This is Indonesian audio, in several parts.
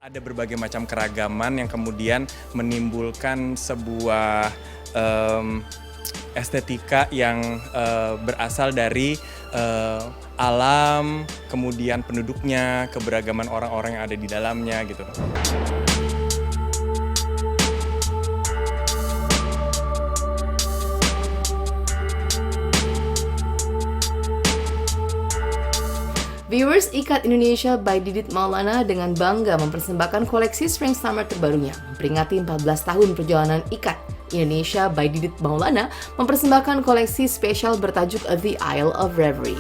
Ada berbagai macam keragaman yang kemudian menimbulkan sebuah estetika yang berasal dari alam, kemudian penduduknya, keberagaman orang-orang yang ada di dalamnya gitu. Viewers, Ikat Indonesia by Didit Maulana dengan bangga mempersembahkan koleksi Spring Summer terbarunya. Memperingati 14 tahun perjalanan Ikat Indonesia by Didit Maulana mempersembahkan koleksi spesial bertajuk The Isle of Reverie.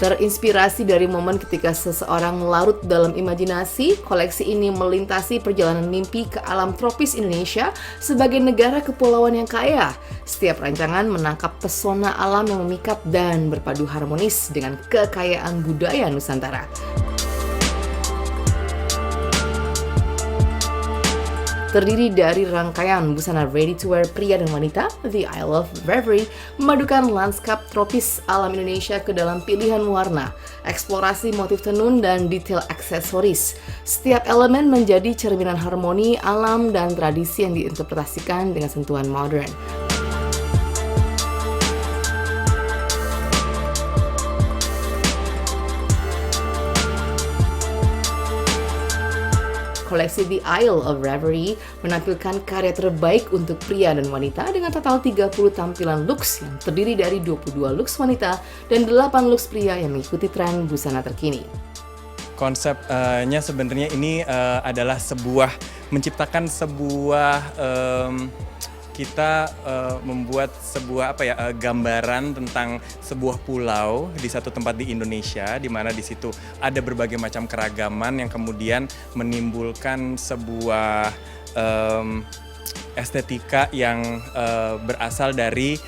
Terinspirasi dari momen ketika seseorang larut dalam imajinasi, koleksi ini melintasi perjalanan mimpi ke alam tropis Indonesia sebagai negara kepulauan yang kaya. Setiap rancangan menangkap pesona alam yang memikat dan berpadu harmonis dengan kekayaan budaya Nusantara. Terdiri dari rangkaian busana ready-to-wear pria dan wanita, The Isle of Reverie memadukan lanskap tropis alam Indonesia ke dalam pilihan warna, eksplorasi motif tenun, dan detail aksesoris. Setiap elemen menjadi cerminan harmoni alam dan tradisi yang diinterpretasikan dengan sentuhan modern. Koleksi The Isle of Reverie menampilkan karya terbaik untuk pria dan wanita dengan total 30 tampilan looks yang terdiri dari 22 looks wanita dan 8 looks pria yang mengikuti tren busana terkini. Konsepnya sebenarnya ini adalah menciptakan sebuah kita membuat sebuah gambaran tentang sebuah pulau di satu tempat di Indonesia, di mana di situ ada berbagai macam keragaman yang kemudian menimbulkan sebuah estetika yang berasal dari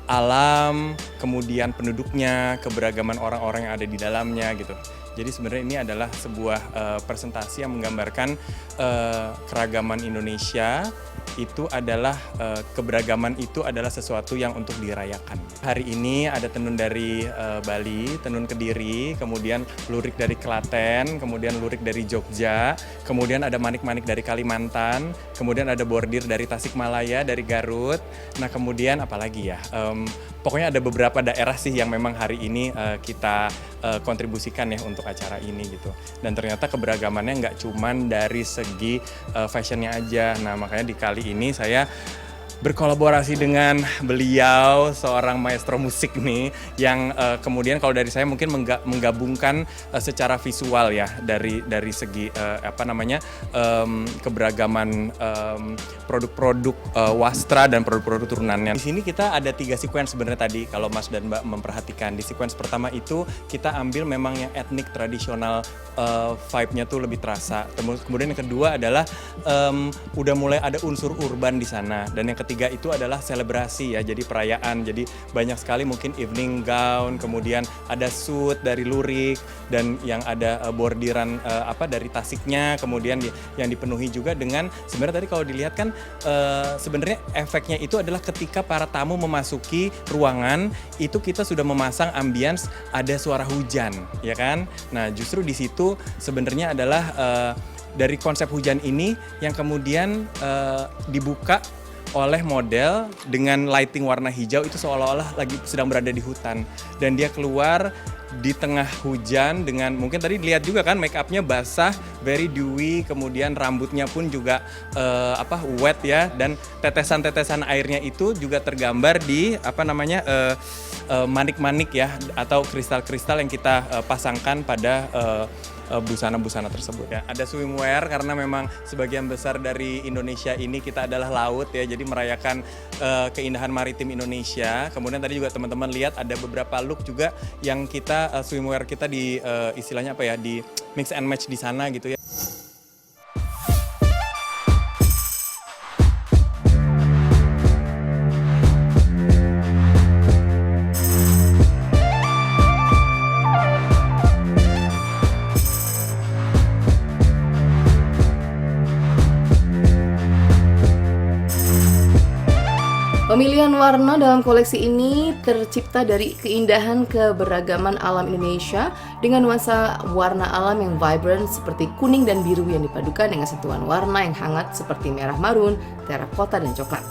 alam, kemudian penduduknya, keberagaman orang-orang yang ada di dalamnya gitu. Jadi sebenarnya ini adalah sebuah presentasi yang menggambarkan keragaman Indonesia. Itu adalah keberagaman itu adalah sesuatu yang untuk dirayakan. Hari ini ada tenun dari Bali, tenun Kediri, kemudian lurik dari Klaten, kemudian lurik dari Jogja, kemudian ada manik-manik dari Kalimantan, kemudian ada bordir dari Tasikmalaya, dari Garut. Nah kemudian apalagi ya, pokoknya ada beberapa daerah sih yang memang hari ini kita kontribusikan ya untuk acara ini gitu. Dan ternyata keberagamannya nggak cuman dari segi fashionnya aja. Nah makanya di kali ini saya berkolaborasi dengan beliau, seorang maestro musik nih, yang kemudian kalau dari saya mungkin menggabungkan secara visual ya dari segi keberagaman produk-produk wastra dan produk-produk turunannya. Di sini kita ada 3 sequence sebenarnya tadi kalau Mas dan Mbak memperhatikan. Di sequence pertama itu kita ambil memang yang etnik tradisional, vibe-nya tuh lebih terasa. Kemudian yang kedua adalah udah mulai ada unsur urban di sana, dan yang ketiga itu adalah selebrasi ya, jadi perayaan. Jadi banyak sekali mungkin evening gown, kemudian ada suit dari lurik, dan yang ada bordiran dari tasiknya, kemudian yang dipenuhi juga dengan sebenarnya tadi kalau dilihat kan sebenarnya efeknya itu adalah ketika para tamu memasuki ruangan itu kita sudah memasang ambience, ada suara hujan ya kan. Nah justru di situ sebenarnya adalah dari konsep hujan ini yang kemudian dibuka oleh model dengan lighting warna hijau, itu seolah-olah lagi sedang berada di hutan, dan dia keluar di tengah hujan dengan mungkin tadi dilihat juga kan make upnya basah, very dewy, kemudian rambutnya pun juga wet ya, dan tetesan-tetesan airnya itu juga tergambar di manik-manik ya atau kristal-kristal yang kita pasangkan pada busana-busana tersebut ya. Ada swimwear karena memang sebagian besar dari Indonesia ini kita adalah laut ya, jadi merayakan keindahan maritim Indonesia. Kemudian tadi juga teman-teman lihat ada beberapa look juga yang kita swimwear kita di istilahnya di mix and match di sana gitu ya. Pemilihan Pilihan warna dalam koleksi ini tercipta dari keindahan keberagaman alam Indonesia dengan nuansa warna alam yang vibrant seperti kuning dan biru yang dipadukan dengan sentuhan warna yang hangat seperti merah marun, terakota, dan coklat.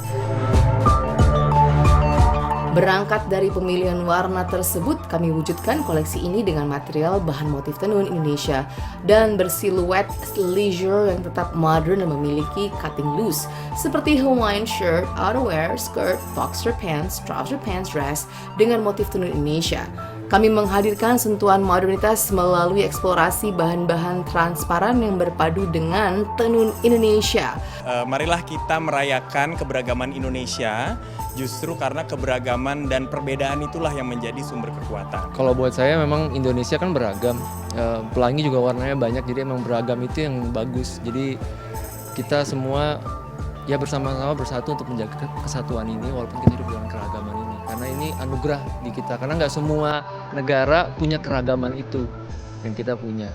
Berangkat dari pemilihan warna tersebut, kami wujudkan koleksi ini dengan material bahan motif tenun Indonesia dan bersiluet leisure yang tetap modern dan memiliki cutting loose seperti Hawaiian shirt, outerwear, skirt, boxer pants, trouser pants, dress dengan motif tenun Indonesia. Kami menghadirkan sentuhan modernitas melalui eksplorasi bahan-bahan transparan yang berpadu dengan tenun Indonesia. Marilah kita merayakan keberagaman Indonesia, justru karena keberagaman dan perbedaan itulah yang menjadi sumber kekuatan. Kalau buat saya memang Indonesia kan beragam, pelangi juga warnanya banyak, jadi emang beragam itu yang bagus. Jadi kita semua ya bersama-sama bersatu untuk menjaga kesatuan ini walaupun kita hidup dengan keragaman ini. Karena ini anugerah di kita, karena nggak semua negara punya keragaman itu yang kita punya.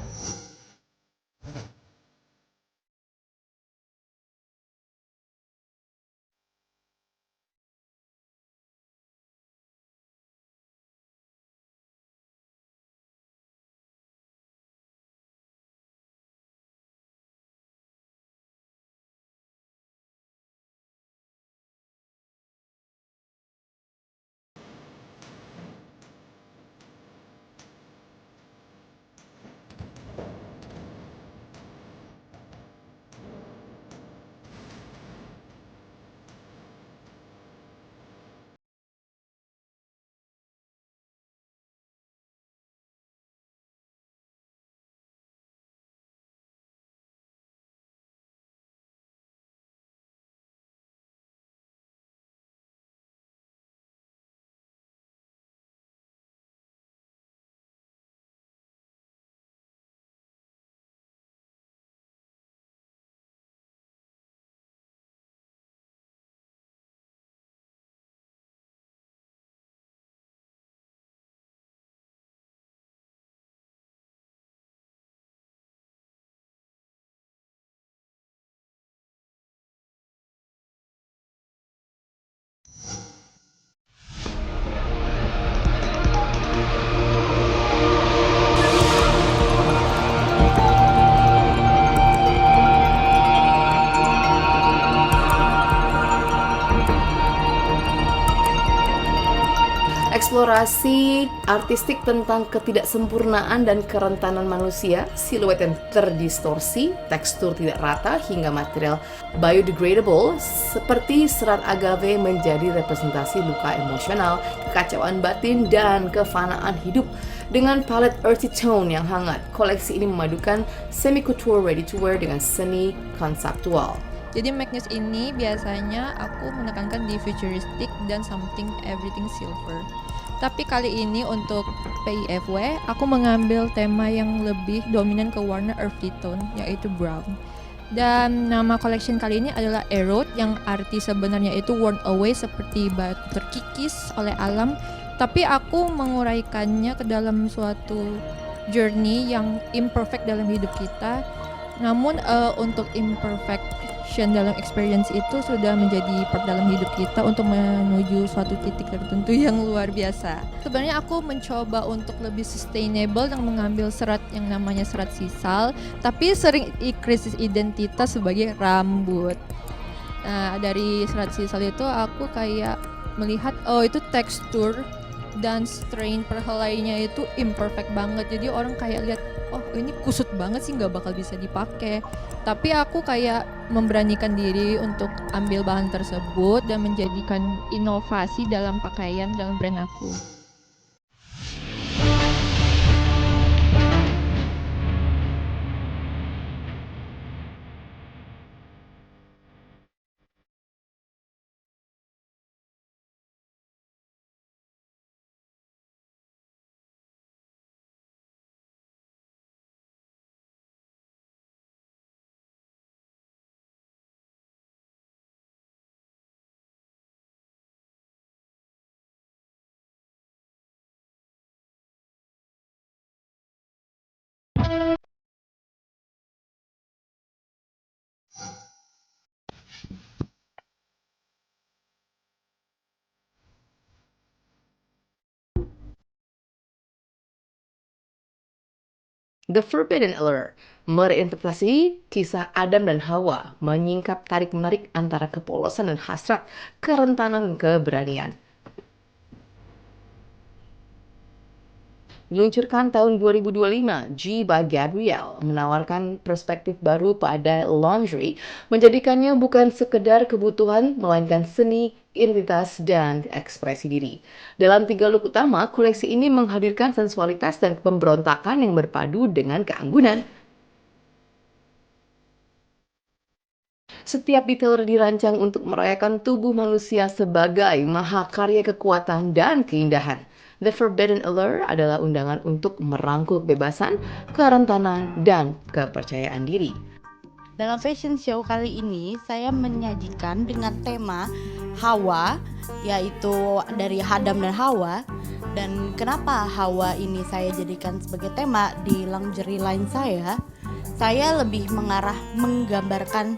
Eksplorasi artistik tentang ketidaksempurnaan dan kerentanan manusia, siluet yang terdistorsi, tekstur tidak rata, hingga material biodegradable seperti serat agave menjadi representasi luka emosional, kekacauan batin, dan kefanaan hidup. Dengan palet earthy tone yang hangat, koleksi ini memadukan semi-couture ready-to-wear dengan seni konseptual. Jadi Magnus ini biasanya aku menekankan di futuristic dan something everything silver. Tapi kali ini untuk PIFW, aku mengambil tema yang lebih dominan ke warna earthy tone, yaitu brown. Dan nama collection kali ini adalah Erode, yang arti sebenarnya itu worn away seperti batu terkikis oleh alam. Tapi aku menguraikannya ke dalam suatu journey yang imperfect dalam hidup kita. Namun untuk imperfection dalam experience itu sudah menjadi part dalam hidup kita untuk menuju suatu titik tertentu yang luar biasa. Sebenarnya aku mencoba untuk lebih sustainable dan mengambil serat yang namanya serat sisal, tapi sering krisis identitas sebagai rambut. Nah, dari serat sisal itu aku kayak melihat itu tekstur dan strain perhelainya itu imperfect banget. Jadi orang kayak lihat, oh ini kusut banget sih, nggak bakal bisa dipakai. Tapi aku kayak memberanikan diri untuk ambil bahan tersebut dan menjadikan inovasi dalam pakaian dalam brand aku. The Forbidden Allure mereinterpretasi kisah Adam dan Hawa, menyingkap tarik-menarik antara kepolosan dan hasrat, kerentanan dan keberanian. Diluncurkan tahun 2025, G by Gabrielle menawarkan perspektif baru pada lingerie, menjadikannya bukan sekedar kebutuhan, melainkan seni, identitas, dan ekspresi diri. Dalam 3 look utama, koleksi ini menghadirkan sensualitas dan pemberontakan yang berpadu dengan keanggunan. Setiap detail dirancang untuk merayakan tubuh manusia sebagai mahakarya kekuatan dan keindahan. The Forbidden Allure adalah undangan untuk merangkul kebebasan, kerentanan, dan kepercayaan diri. Dalam fashion show kali ini, saya menyajikan dengan tema Hawa, yaitu dari Adam dan Hawa. Dan kenapa Hawa ini saya jadikan sebagai tema di lingerie line saya lebih mengarah menggambarkan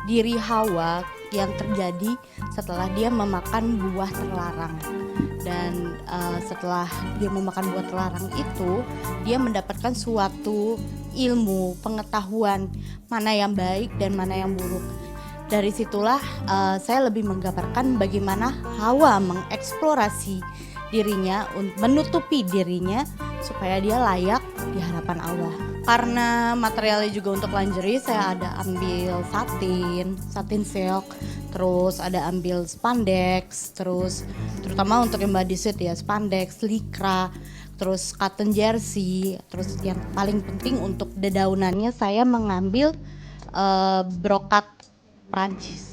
diri Hawa yang terjadi setelah dia memakan buah terlarang. Dan setelah dia memakan buah terlarang itu, dia mendapatkan suatu ilmu, pengetahuan mana yang baik dan mana yang buruk. Dari situlah saya lebih menggambarkan bagaimana Hawa mengeksplorasi dirinya, menutupi dirinya supaya dia layak di hadapan Allah. Karena materialnya juga untuk lingerie, saya ada ambil satin silk, terus ada ambil spandex, terus terutama untuk yang body suit ya, spandex, lycra, terus cotton jersey, terus yang paling penting untuk dedaunannya saya mengambil brokat Prancis.